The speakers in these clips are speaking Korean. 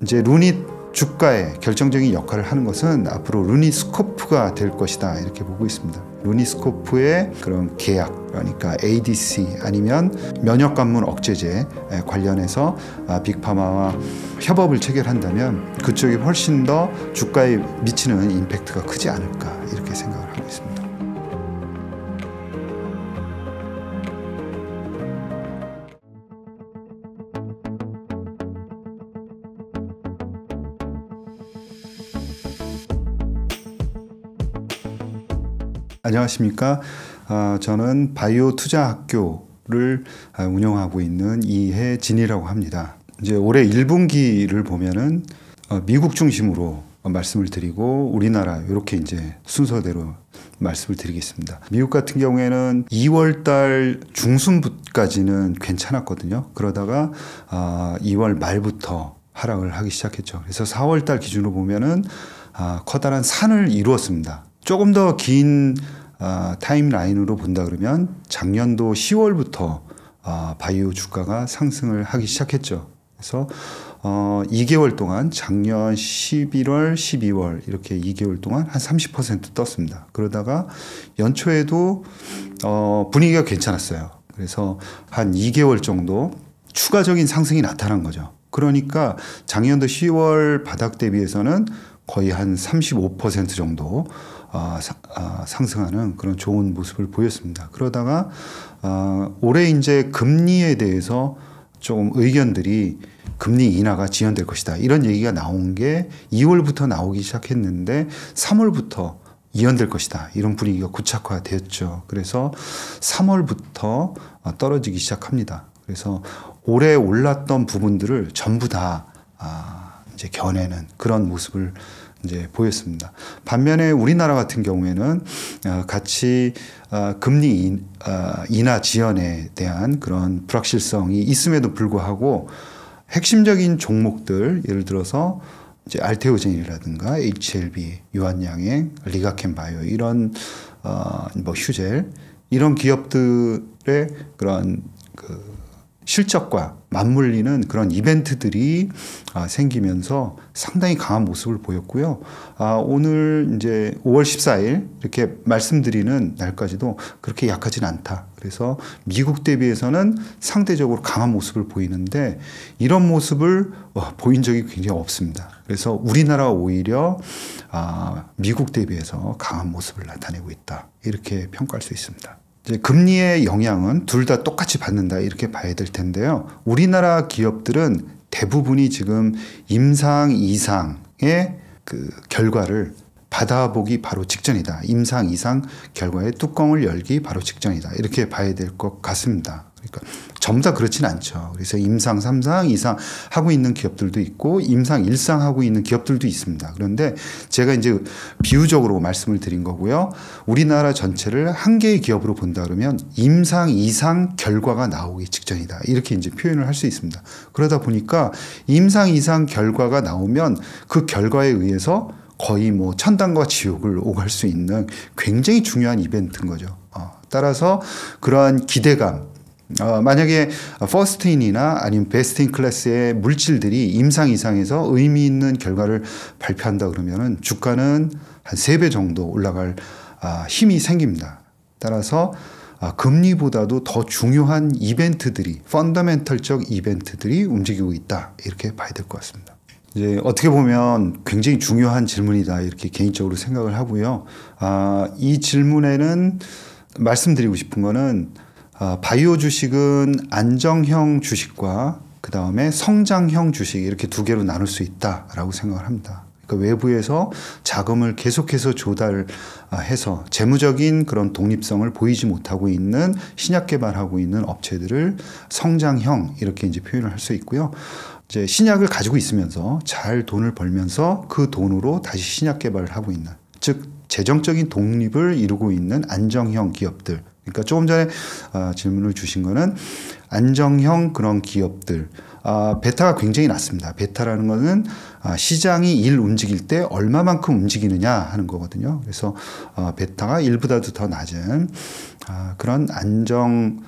이제 루닛 주가에 결정적인 역할을 하는 것은 앞으로 루니스코프가 될 것이다 이렇게 보고 있습니다. 루니스코프의 그런 계약, 그러니까 ADC 아니면 면역관문 억제제 관련해서 빅파마와 협업을 체결한다면 그쪽이 훨씬 더 주가에 미치는 임팩트가 크지 않을까 이렇게 생각을 하고 있습니다. 안녕하십니까. 저는 바이오 투자학교를 운영하고 있는 이혜진이라고 합니다. 이제 올해 1분기를 보면은 미국 중심으로 말씀을 드리고 우리나라 이렇게 이제 순서대로 말씀을 드리겠습니다. 미국 같은 경우에는 2월 달 중순까지는 괜찮았거든요. 그러다가 2월 말부터 하락을 하기 시작했죠. 그래서 4월 달 기준으로 보면은 커다란 산을 이루었습니다. 조금 더 긴 타임라인으로 본다 그러면 작년도 10월부터 바이오 주가가 상승을 하기 시작했죠. 그래서 2개월 동안 작년 11월, 12월 이렇게 2개월 동안 한 30% 떴습니다. 그러다가 연초에도 분위기가 괜찮았어요. 그래서 한 2개월 정도 추가적인 상승이 나타난 거죠. 그러니까 작년도 10월 바닥 대비해서는 거의 한 35% 정도 상승하는 그런 좋은 모습을 보였습니다. 그러다가 올해 이제 금리에 대해서 조금 의견들이 금리 인하가 지연될 것이다. 이런 얘기가 나온 게 2월부터 나오기 시작했는데 3월부터 이연될 것이다. 이런 분위기가 고착화되었죠. 그래서 3월부터 떨어지기 시작합니다. 그래서 올해 올랐던 부분들을 전부 다 이제 겨내는 그런 모습을 이제 보였습니다. 반면에 우리나라 같은 경우에는 같이 금리 인하 지연에 대한 그런 불확실성이 있음에도 불구하고 핵심적인 종목들 예를 들어서 이제 알테오젠이라든가 HLB, 유한양행, 리가켄바이오 이런 뭐 휴젤 이런 기업들의 그런 실적과 맞물리는 그런 이벤트들이 생기면서 상당히 강한 모습을 보였고요. 오늘 이제 5월 14일 이렇게 말씀드리는 날까지도 그렇게 약하진 않다. 그래서 미국 대비해서는 상대적으로 강한 모습을 보이는데 이런 모습을 보인 적이 굉장히 없습니다. 그래서 우리나라가 오히려 미국 대비해서 강한 모습을 나타내고 있다. 이렇게 평가할 수 있습니다. 이제 금리의 영향은 둘 다 똑같이 받는다 이렇게 봐야 될 텐데요. 우리나라 기업들은 대부분이 지금 임상 이상의 그 결과를 받아보기 바로 직전이다. 임상 이상 결과의 뚜껑을 열기 바로 직전이다. 이렇게 봐야 될 것 같습니다. 그러니까 전부 다 그렇진 않죠. 그래서 임상 3상 이상 하고 있는 기업들도 있고 임상 1상 하고 있는 기업들도 있습니다. 그런데 제가 이제 비유적으로 말씀을 드린 거고요. 우리나라 전체를 한 개의 기업으로 본다 그러면 임상 2상 결과가 나오기 직전이다. 이렇게 이제 표현을 할 수 있습니다. 그러다 보니까 임상 2상 결과가 나오면 그 결과에 의해서 거의 뭐 천당과 지옥을 오갈 수 있는 굉장히 중요한 이벤트인 거죠. 따라서 그러한 기대감 만약에 퍼스트인이나 아니면 베스트인 클래스의 물질들이 임상 이상에서 의미 있는 결과를 발표한다 그러면은 주가는 한 3배 정도 올라갈 힘이 생깁니다. 따라서 금리보다도 더 중요한 이벤트들이 펀더멘털적 이벤트들이 움직이고 있다. 이렇게 봐야 될 것 같습니다. 이제 어떻게 보면 굉장히 중요한 질문이다. 이렇게 개인적으로 생각을 하고요. 이 질문에는 말씀드리고 싶은 거는 바이오 주식은 안정형 주식과 그 다음에 성장형 주식 이렇게 두 개로 나눌 수 있다라고 생각을 합니다. 그러니까 외부에서 자금을 계속해서 조달해서 재무적인 그런 독립성을 보이지 못하고 있는 신약 개발하고 있는 업체들을 성장형 이렇게 이제 표현을 할 수 있고요. 이제 신약을 가지고 있으면서 잘 돈을 벌면서 그 돈으로 다시 신약 개발을 하고 있는 즉 재정적인 독립을 이루고 있는 안정형 기업들. 그러니까 조금 전에 질문을 주신 거는 안정형 그런 기업들 베타가 굉장히 낮습니다. 베타라는 거는 시장이 움직일 때 얼마만큼 움직이느냐 하는 거거든요. 그래서 베타가 1보다도 더 낮은 그런 안정형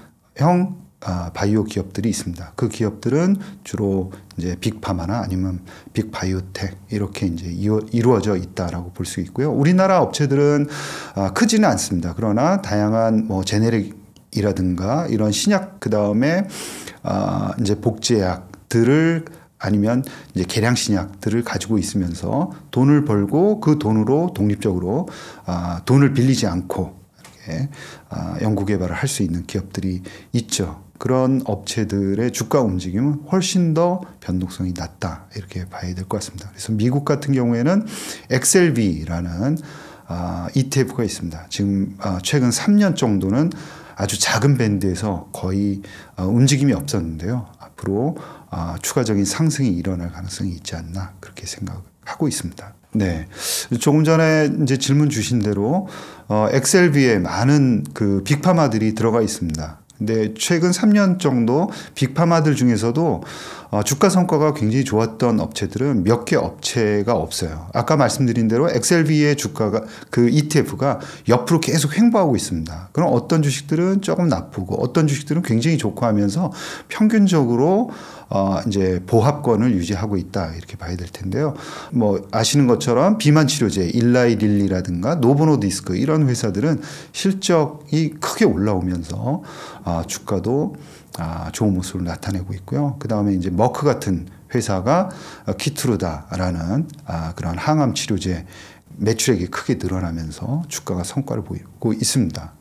바이오 기업들이 있습니다. 그 기업들은 주로 이제 빅파마나 아니면 빅바이오텍 이렇게 이제 이루어져 있다라고 볼 수 있고요. 우리나라 업체들은 크지는 않습니다. 그러나 다양한 뭐 제네릭이라든가 이런 신약 그 다음에 이제 복제약들을 아니면 이제 계량 신약들을 가지고 있으면서 돈을 벌고 그 돈으로 독립적으로 돈을 빌리지 않고 이렇게 연구 개발을 할 수 있는 기업들이 있죠. 그런 업체들의 주가 움직임은 훨씬 더 변동성이 낮다 이렇게 봐야 될 것 같습니다. 그래서 미국 같은 경우에는 XLV라는 ETF가 있습니다. 지금 최근 3년 정도는 아주 작은 밴드에서 거의 움직임이 없었는데요. 앞으로 추가적인 상승이 일어날 가능성이 있지 않나 그렇게 생각하고 있습니다. 네, 조금 전에 이제 질문 주신 대로 XLV에 많은 그 빅파마들이 들어가 있습니다. 근데 최근 3년 정도 빅파마들 중에서도 주가 성과가 굉장히 좋았던 업체들은 몇 개 업체가 없어요. 아까 말씀드린 대로 XLV의 주가가 그 ETF가 옆으로 계속 횡보하고 있습니다. 그럼 어떤 주식들은 조금 나쁘고 어떤 주식들은 굉장히 좋고 하면서 평균적으로 이제 보합권을 유지하고 있다 이렇게 봐야 될 텐데요. 뭐 아시는 것처럼 비만 치료제 일라이 릴리라든가 노보노디스크 이런 회사들은 실적이 크게 올라오면서 주가도 좋은 모습을 나타내고 있고요. 그 다음에 이제 머크 같은 회사가 키트루다라는 그런 항암 치료제 매출액이 크게 늘어나면서 주가가 성과를 보이고 있습니다.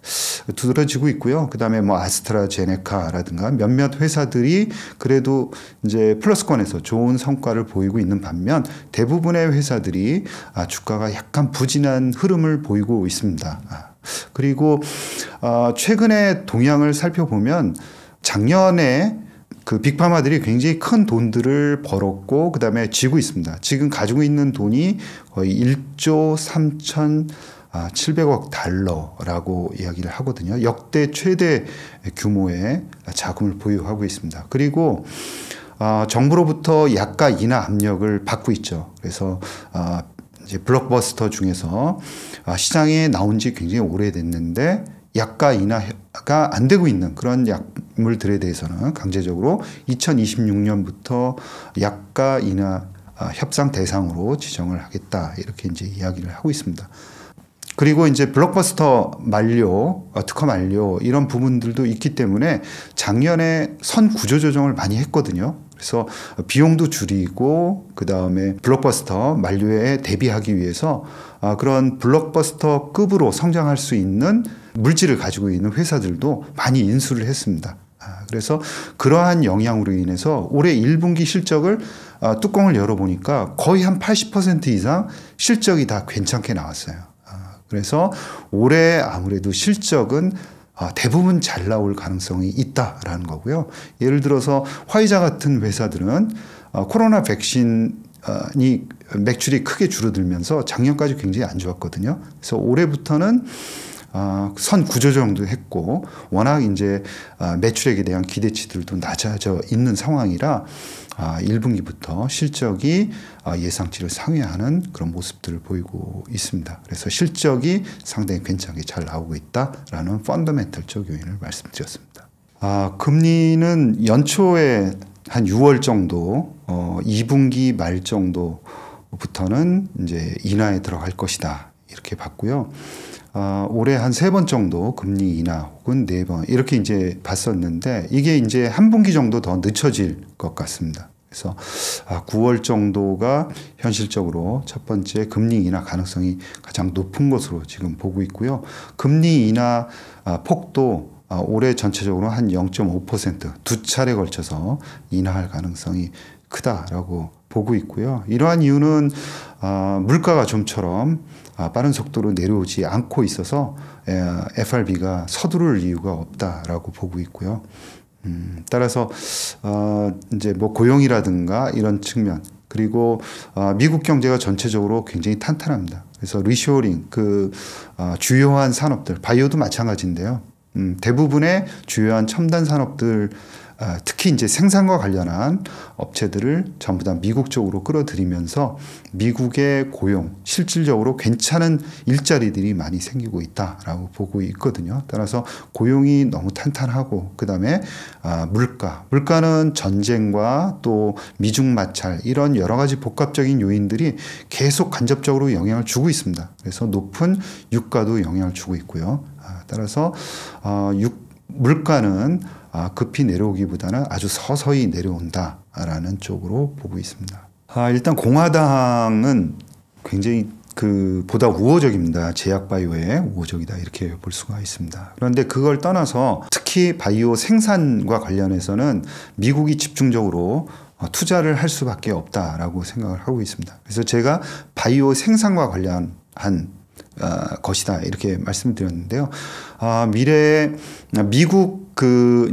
두드러지고 있고요. 그 다음에 뭐 아스트라제네카라든가 몇몇 회사들이 그래도 이제 플러스권에서 좋은 성과를 보이고 있는 반면 대부분의 회사들이 주가가 약간 부진한 흐름을 보이고 있습니다. 그리고 최근에 동향을 살펴보면 작년에 그 빅파마들이 굉장히 큰 돈들을 벌었고 그 다음에 쥐고 있습니다. 지금 가지고 있는 돈이 거의 1조 3,700억 달러라고 이야기를 하거든요. 역대 최대 규모의 자금을 보유하고 있습니다. 그리고 정부로부터 약가 인하 압력을 받고 있죠. 그래서 이제 블록버스터 중에서 시장에 나온 지 굉장히 오래됐는데 약가 인하가 안 되고 있는 그런 약물들에 대해서는 강제적으로 2026년부터 약가 인하 협상 대상으로 지정을 하겠다 이렇게 이제 이야기를 하고 있습니다. 그리고 이제 블록버스터 만료, 특허 만료 이런 부분들도 있기 때문에 작년에 선 구조 조정을 많이 했거든요. 그래서 비용도 줄이고 그 다음에 블록버스터 만료에 대비하기 위해서 그런 블록버스터급으로 성장할 수 있는 물질을 가지고 있는 회사들도 많이 인수를 했습니다. 그래서 그러한 영향으로 인해서 올해 1분기 실적을 뚜껑을 열어보니까 거의 한 80% 이상 실적이 다 괜찮게 나왔어요. 그래서 올해 아무래도 실적은 대부분 잘 나올 가능성이 있다라는 거고요. 예를 들어서 화이자 같은 회사들은 코로나 백신이 매출이 크게 줄어들면서 작년까지 굉장히 안 좋았거든요. 그래서 올해부터는 선 구조조정도 했고 워낙 이제 매출액에 대한 기대치들도 낮아져 있는 상황이라 1분기부터 실적이 예상치를 상회하는 그런 모습들을 보이고 있습니다. 그래서 실적이 상당히 괜찮게 잘 나오고 있다라는 펀더멘털적 요인을 말씀드렸습니다. 금리는 연초에 한 6월 정도, 2분기 말 정도부터는 이제 인하에 들어갈 것이다 이렇게 봤고요. 올해 한 3번 정도 금리 인하 혹은 4번 이렇게 이제 봤었는데 이게 이제 한 분기 정도 더 늦춰질 것 같습니다. 그래서 9월 정도가 현실적으로 첫 번째 금리 인하 가능성이 가장 높은 것으로 지금 보고 있고요. 금리 인하 폭도 올해 전체적으로 한 0.5% 두 차례 걸쳐서 인하할 가능성이 크다라고 보고 있고요. 이러한 이유는 물가가 좀처럼 빠른 속도로 내려오지 않고 있어서 FRB가 서두를 이유가 없다라고 보고 있고요. 따라서 이제 뭐 고용이라든가 이런 측면 그리고 미국 경제가 전체적으로 굉장히 탄탄합니다. 그래서 리쇼어링 그 주요한 산업들 바이오도 마찬가지인데요. 대부분의 주요한 첨단 산업들 특히 이제 생산과 관련한 업체들을 전부 다 미국 쪽으로 끌어들이면서 미국의 고용, 실질적으로 괜찮은 일자리들이 많이 생기고 있다라고 보고 있거든요. 따라서 고용이 너무 탄탄하고 그다음에 물가는 전쟁과 또 미중 마찰 이런 여러 가지 복합적인 요인들이 계속 간접적으로 영향을 주고 있습니다. 그래서 높은 유가도 영향을 주고 있고요. 따라서 물가는 급히 내려오기보다는 아주 서서히 내려온다라는 쪽으로 보고 있습니다. 일단 공화당은 굉장히 보다 우호적입니다. 제약 바이오에 우호적이다 이렇게 볼 수가 있습니다. 그런데 그걸 떠나서 특히 바이오 생산과 관련해서는 미국이 집중적으로 투자를 할 수밖에 없다라고 생각을 하고 있습니다. 그래서 제가 바이오 생산과 관련한 것이다 이렇게 말씀드렸는데요. 미래에 미국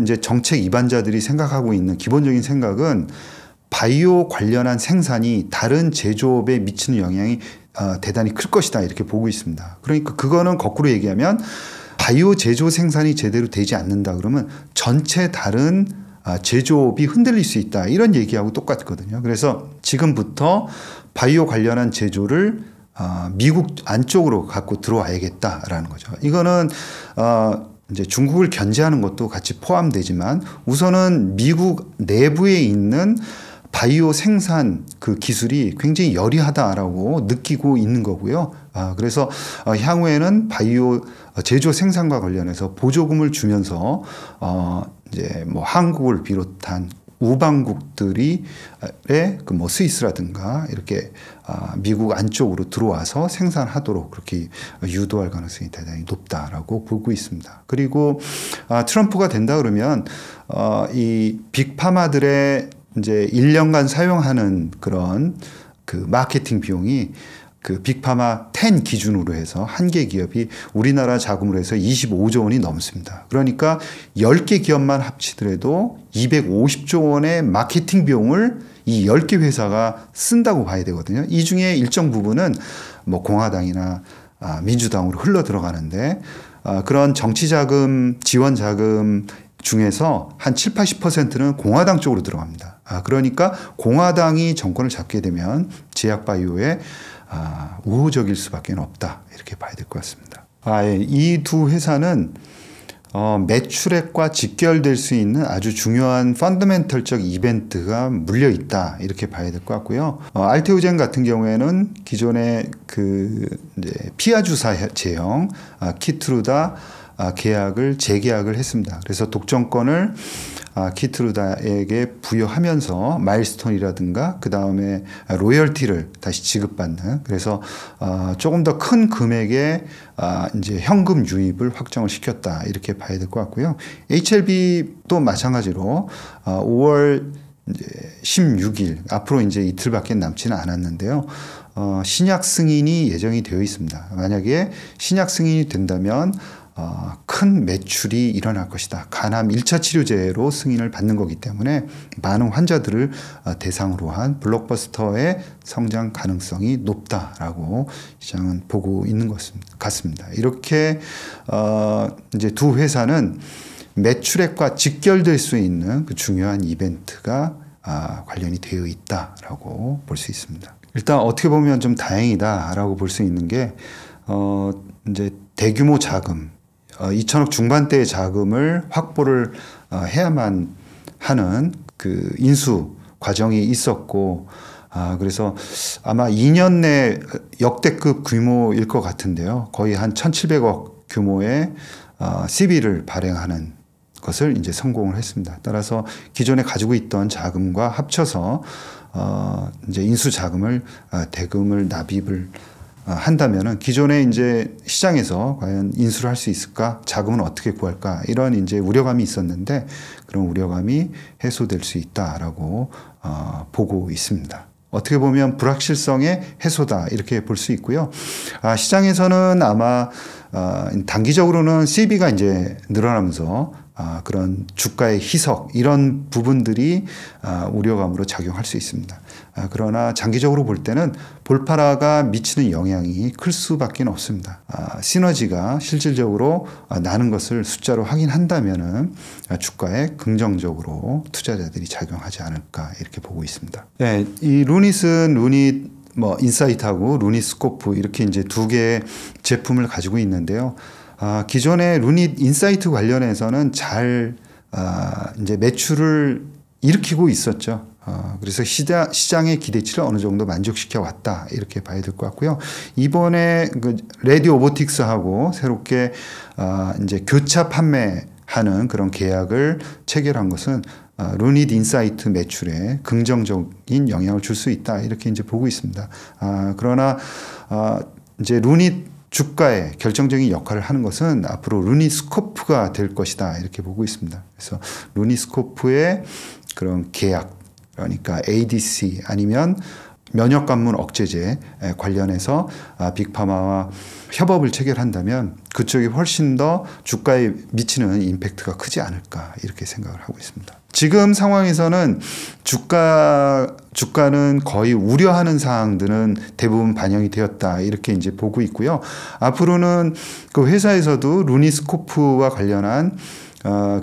이제 정책 입안자들이 생각하고 있는 기본적인 생각은 바이오 관련한 생산이 다른 제조업에 미치는 영향이 대단히 클 것이다 이렇게 보고 있습니다. 그러니까 그거는 거꾸로 얘기하면 바이오 제조 생산이 제대로 되지 않는다 그러면 전체 다른 제조업이 흔들릴 수 있다 이런 얘기하고 똑같거든요. 그래서 지금부터 바이오 관련한 제조를 미국 안쪽으로 갖고 들어와야겠다라는 거죠. 이거는 이제 중국을 견제하는 것도 같이 포함되지만 우선은 미국 내부에 있는 바이오 생산 기술이 굉장히 열의하다라고 느끼고 있는 거고요. 그래서 향후에는 바이오 제조 생산과 관련해서 보조금을 주면서 이제 뭐 한국을 비롯한 우방국들이 스위스라든가 이렇게 미국 안쪽으로 들어와서 생산하도록 그렇게 유도할 가능성이 대단히 높다라고 보고 있습니다. 그리고 트럼프가 된다 그러면 이 빅파마들의 이제 1년간 사용하는 그런 마케팅 비용이 빅파마 10 기준으로 해서 한 개 기업이 우리나라 자금으로 해서 25조 원이 넘습니다. 그러니까 10개 기업만 합치더라도 250조 원의 마케팅 비용을 이 10개 회사가 쓴다고 봐야 되거든요. 이 중에 일정 부분은 뭐 공화당이나 민주당으로 흘러 들어가는데 그런 정치 자금, 지원 자금 중에서 한 7, 80%는 공화당 쪽으로 들어갑니다. 그러니까 공화당이 정권을 잡게 되면 제약 바이오에 우호적일 수밖에 없다 이렇게 봐야 될 것 같습니다. 이 두 회사는 매출액과 직결될 수 있는 아주 중요한 펀더멘털적 이벤트가 물려 있다 이렇게 봐야 될 것 같고요. 알테오젠 같은 경우에는 기존의 이제 피하 주사 제형 키트루다 계약을 재계약을 했습니다. 그래서 독점권을 키트루다에게 부여하면서 마일스톤이라든가 그 다음에 로열티를 다시 지급받는 그래서 조금 더 큰 금액의 이제 현금 유입을 확정을 시켰다 이렇게 봐야 될 것 같고요. HLB도 마찬가지로 5월 이제 16일 앞으로 이제 이틀밖에 남지는 않았는데요. 신약 승인이 예정이 되어 있습니다. 만약에 신약 승인이 된다면 큰 매출이 일어날 것이다. 간암 1차 치료제로 승인을 받는 거기 때문에 많은 환자들을 대상으로 한 블록버스터의 성장 가능성이 높다라고 시장은 보고 있는 것 같습니다. 이렇게 이제 두 회사는 매출액과 직결될 수 있는 중요한 이벤트가 관련이 되어 있다라고 볼 수 있습니다. 일단 어떻게 보면 좀 다행이다라고 볼 수 있는 게 이제 대규모 자금 2천억 중반대의 자금을 확보를 해야만 하는 인수 과정이 있었고 그래서 아마 2년 내 역대급 규모일 것 같은데요. 거의 한 1,700억 규모의 CB를 발행하는 것을 이제 성공을 했습니다. 따라서 기존에 가지고 있던 자금과 합쳐서 이제 인수 자금을 대금을 납입을 한다면은 기존에 이제 시장에서 과연 인수를 할 수 있을까? 자금은 어떻게 구할까? 이런 이제 우려감이 있었는데 그런 우려감이 해소될 수 있다라고 보고 있습니다. 어떻게 보면 불확실성의 해소다 이렇게 볼 수 있고요. 시장에서는 아마 단기적으로는 CB가 이제 늘어나면서 그런 주가의 희석 이런 부분들이 우려감으로 작용할 수 있습니다. 그러나 장기적으로 볼 때는 볼파라가 미치는 영향이 클 수밖에 없습니다. 시너지가 실질적으로 나는 것을 숫자로 확인한다면은 주가에 긍정적으로 투자자들이 작용하지 않을까 이렇게 보고 있습니다. 네, 이 루닛은 루닛 인사이트하고 루닛 스코프 이렇게 이제 두 개의 제품을 가지고 있는데요. 기존의 루닛 인사이트 관련해서는 잘 이제 매출을 일으키고 있었죠. 그래서 시장의 기대치를 어느 정도 만족시켜 왔다 이렇게 봐야 될 것 같고요. 이번에 그 레디 오보틱스하고 새롭게 이제 교차 판매하는 그런 계약을 체결한 것은 루닛 인사이트 매출에 긍정적인 영향을 줄 수 있다 이렇게 이제 보고 있습니다. 그러나 이제 루닛 주가에 결정적인 역할을 하는 것은 앞으로 루닛 스코프가 될 것이다 이렇게 보고 있습니다. 그래서 루닛 스코프의 그런 계약, 그러니까 ADC 아니면 면역 관문 억제제 관련해서 빅파마와 협업을 체결한다면 그쪽이 훨씬 더 주가에 미치는 임팩트가 크지 않을까 이렇게 생각을 하고 있습니다. 지금 상황에서는 주가는 거의 우려하는 사항들은 대부분 반영이 되었다 이렇게 이제 보고 있고요. 앞으로는 그 회사에서도 루닛스코프와 관련한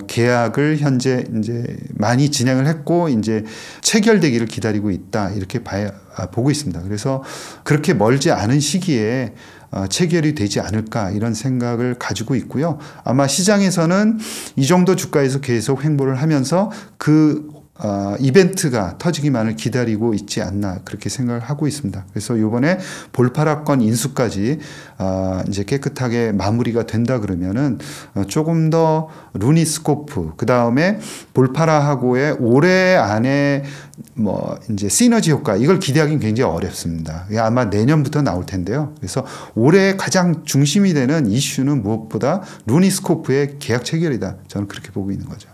계약을 현재 이제 많이 진행을 했고 이제 체결되기를 기다리고 있다 이렇게 보고 있습니다. 그래서 그렇게 멀지 않은 시기에 체결이 되지 않을까 이런 생각을 가지고 있고요. 아마 시장에서는 이 정도 주가에서 계속 횡보를 하면서 그 이벤트가 터지기만을 기다리고 있지 않나 그렇게 생각을 하고 있습니다. 그래서 이번에 볼파라권 인수까지 이제 깨끗하게 마무리가 된다 그러면은 조금 더 루닛스코프 그 다음에 볼파라하고의 올해 안에 이제 시너지 효과 이걸 기대하기는 굉장히 어렵습니다. 아마 내년부터 나올 텐데요. 그래서 올해 가장 중심이 되는 이슈는 무엇보다 루닛스코프의 계약 체결이다. 저는 그렇게 보고 있는 거죠.